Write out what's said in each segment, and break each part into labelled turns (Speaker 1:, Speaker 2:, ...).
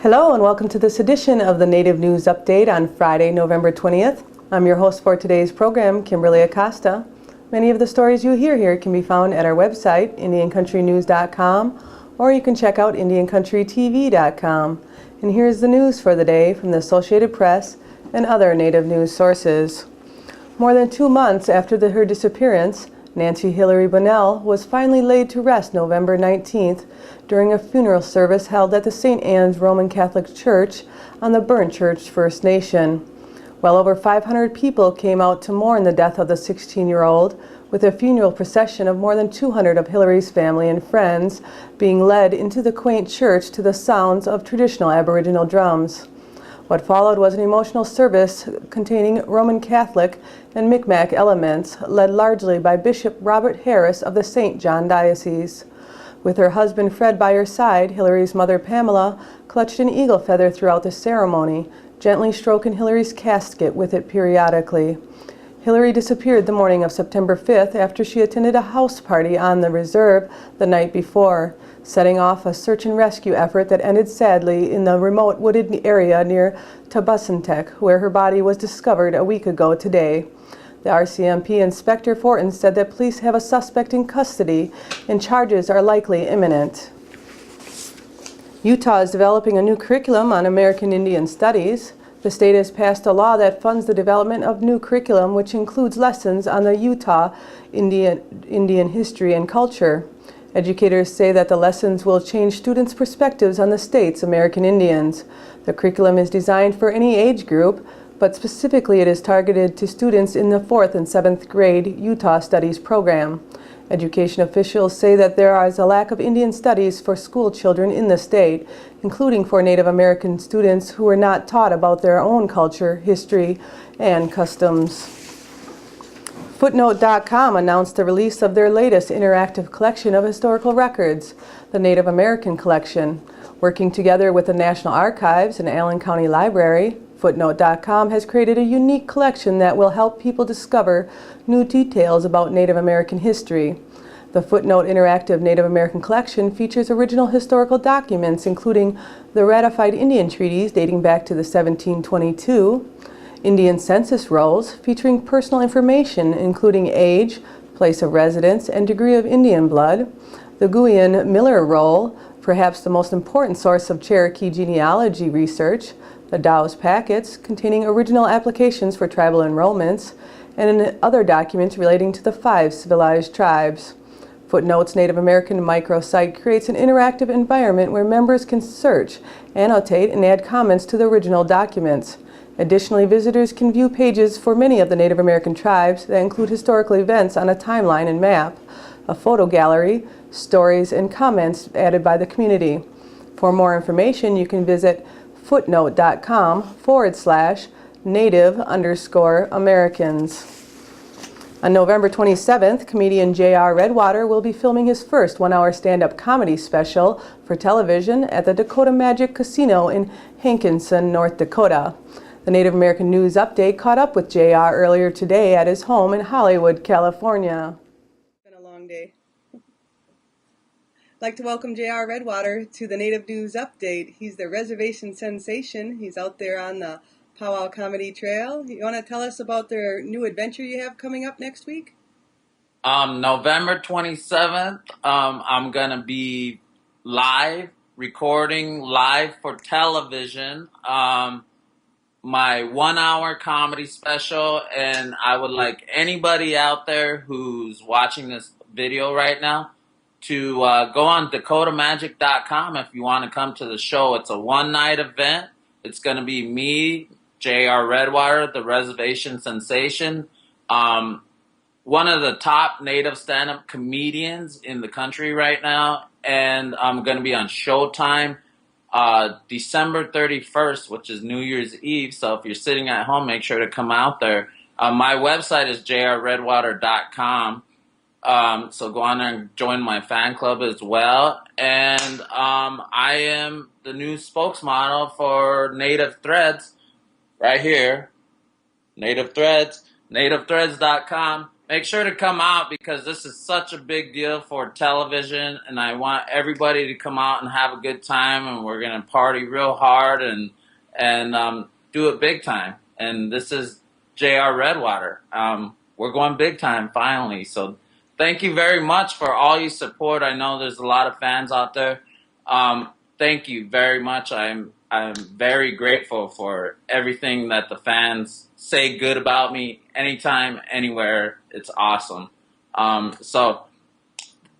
Speaker 1: Hello and welcome to this edition of the Native News Update on Friday, November 20th. I'm your host for today's program, Kimberly Acosta. Many of the stories you hear here can be found at our website, IndianCountryNews.com, or you can check out IndianCountryTV.com. And here's the news for the day from the Associated Press and other Native news sources. More than 2 months after her disappearance, Nancy Hillary Bunnell was finally laid to rest November 19th during a funeral service held at the St. Anne's Roman Catholic Church on the Burnt Church First Nation. Well over 500 people came out to mourn the death of the 16-year-old, with a funeral procession of more than 200 of Hillary's family and friends being led into the quaint church to the sounds of traditional Aboriginal drums. What followed was an emotional service containing Roman Catholic and Mi'kmaq elements, led largely by Bishop Robert Harris of the St. John Diocese. With her husband Fred by her side, Hillary's mother Pamela clutched an eagle feather throughout the ceremony, gently stroking Hillary's casket with it periodically. Hillary disappeared the morning of September 5th after she attended a house party on the reserve the night before, setting off a search and rescue effort that ended sadly in the remote wooded area near Tabusantek, where her body was discovered a week ago today. The RCMP Inspector Fortin said that police have a suspect in custody and charges are likely imminent. Utah is developing a new curriculum on American Indian Studies. The state has passed a law that funds the development of new curriculum, which includes lessons on the Utah Indian history and culture. Educators say that the lessons will change students' perspectives on the state's American Indians. The curriculum is designed for any age group, but specifically it is targeted to students in the 4th and 7th grade Utah Studies program. Education officials say that there is a lack of Indian studies for school children in the state, including for Native American students who are not taught about their own culture, history, and customs. Footnote.com announced the release of their latest interactive collection of historical records, the Native American Collection. Working together with the National Archives and Allen County Library, Footnote.com has created a unique collection that will help people discover new details about Native American history. The Footnote Interactive Native American Collection features original historical documents, including the ratified Indian treaties dating back to the 1722, Indian census rolls featuring personal information including age, place of residence, and degree of Indian blood, the Guian-Miller roll, perhaps the most important source of Cherokee genealogy research, the Dow's packets containing original applications for tribal enrollments, and other documents relating to the 5 civilized tribes. Footnote's Native American microsite creates an interactive environment where members can search, annotate, and add comments to the original documents. Additionally, visitors can view pages for many of the Native American tribes that include historical events on a timeline and map, a photo gallery, stories, and comments added by the community. For more information, you can visit footnote.com/native_Americans. On November 27th, comedian J.R. Redwater will be filming his first one-hour stand-up comedy special for television at the Dakota Magic Casino in Hankinson, North Dakota. The Native American News Update caught up with J.R. earlier today at his home in Hollywood, California. It's been a long day. I'd like to welcome J.R. Redwater to the Native News Update. He's the reservation sensation. He's out there on the Powwow Comedy Trail. You want to tell us about their new adventure you have coming up next week?
Speaker 2: November 27th, I'm going to be recording live for television, my 1-hour comedy special, and I would like anybody out there who's watching this video right now to go on DakotaMagic.com if you want to come to the show. It's a one-night event. It's going to be me, J.R. Redwater, the reservation sensation, one of the top Native stand-up comedians in the country right now, and I'm going to be on Showtime December 31st, which is New Year's Eve. So if you're sitting at home, make sure to come out there. My website is jrredwater.com. So go on there and join my fan club as well. And I am the new spokesmodel for Native Threads right here. Native Threads, nativethreads.com. make sure to come out because this is such a big deal for television, and I want everybody to come out and have a good time, and we're gonna party real hard and do it big time. And this is J.R. Redwater. We're going big time finally. So thank you very much for all your support. I know there's a lot of fans out there. Thank you very much. I'm very grateful for everything that the fans say good about me anytime, anywhere. It's awesome. So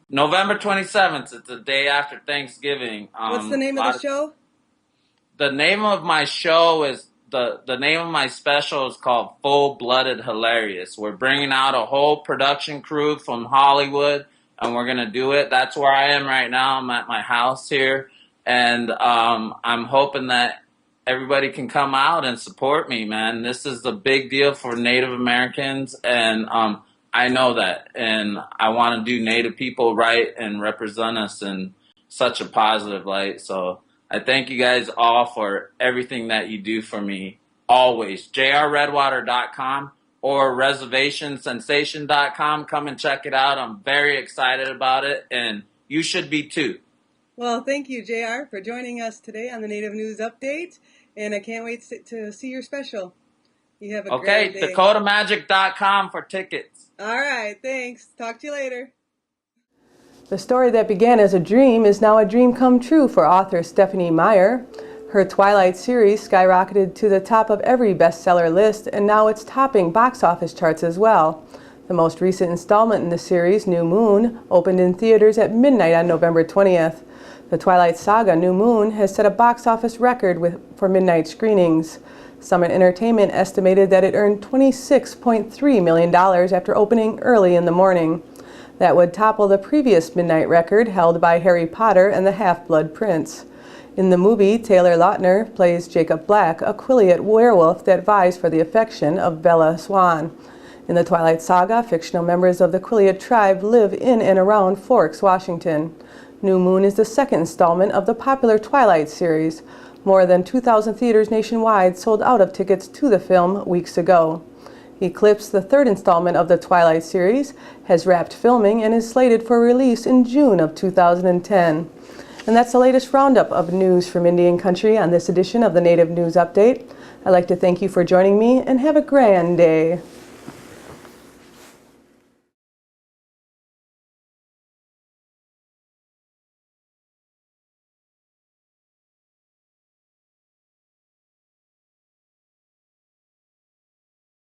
Speaker 2: November 27th, it's the day after Thanksgiving.
Speaker 1: What's the name of the show?
Speaker 2: The name of my show is the name of my special is called Full Blooded Hilarious. We're bringing out a whole production crew from Hollywood, and we're gonna do it. That's where I am right now. I'm at my house here, and I'm hoping that everybody can come out and support me, man. This is a big deal for Native Americans, and I know that, and I want to do Native people right and represent us in such a positive light. So I thank you guys all for everything that you do for me, always. JRRedwater.com or reservationsensation.com. Come and check it out. I'm very excited about it, and you should be too.
Speaker 1: Well, thank you, JR, for joining us today on the Native News Update, and I can't wait to see your special. You have a great day.
Speaker 2: DakotaMagic.com for tickets.
Speaker 1: All right, thanks. Talk to you later. The story that began as a dream is now a dream come true for author Stephanie Meyer. Her Twilight series skyrocketed to the top of every bestseller list, and now it's topping box office charts as well. The most recent installment in the series, New Moon, opened in theaters at midnight on November 20th. The Twilight saga, New Moon, has set a box office record for midnight screenings. Summit Entertainment estimated that it earned $26.3 million after opening early in the morning. That would topple the previous midnight record held by Harry Potter and the Half-Blood Prince. In the movie, Taylor Lautner plays Jacob Black, a Quileute werewolf that vies for the affection of Bella Swan. In the Twilight saga, fictional members of the Quileute tribe live in and around Forks, Washington. New Moon is the second installment of the popular Twilight series. More than 2,000 theaters nationwide sold out of tickets to the film weeks ago. Eclipse, the third installment of the Twilight series, has wrapped filming and is slated for release in June of 2010. And that's the latest roundup of news from Indian Country on this edition of the Native News Update. I'd like to thank you for joining me and have a grand day.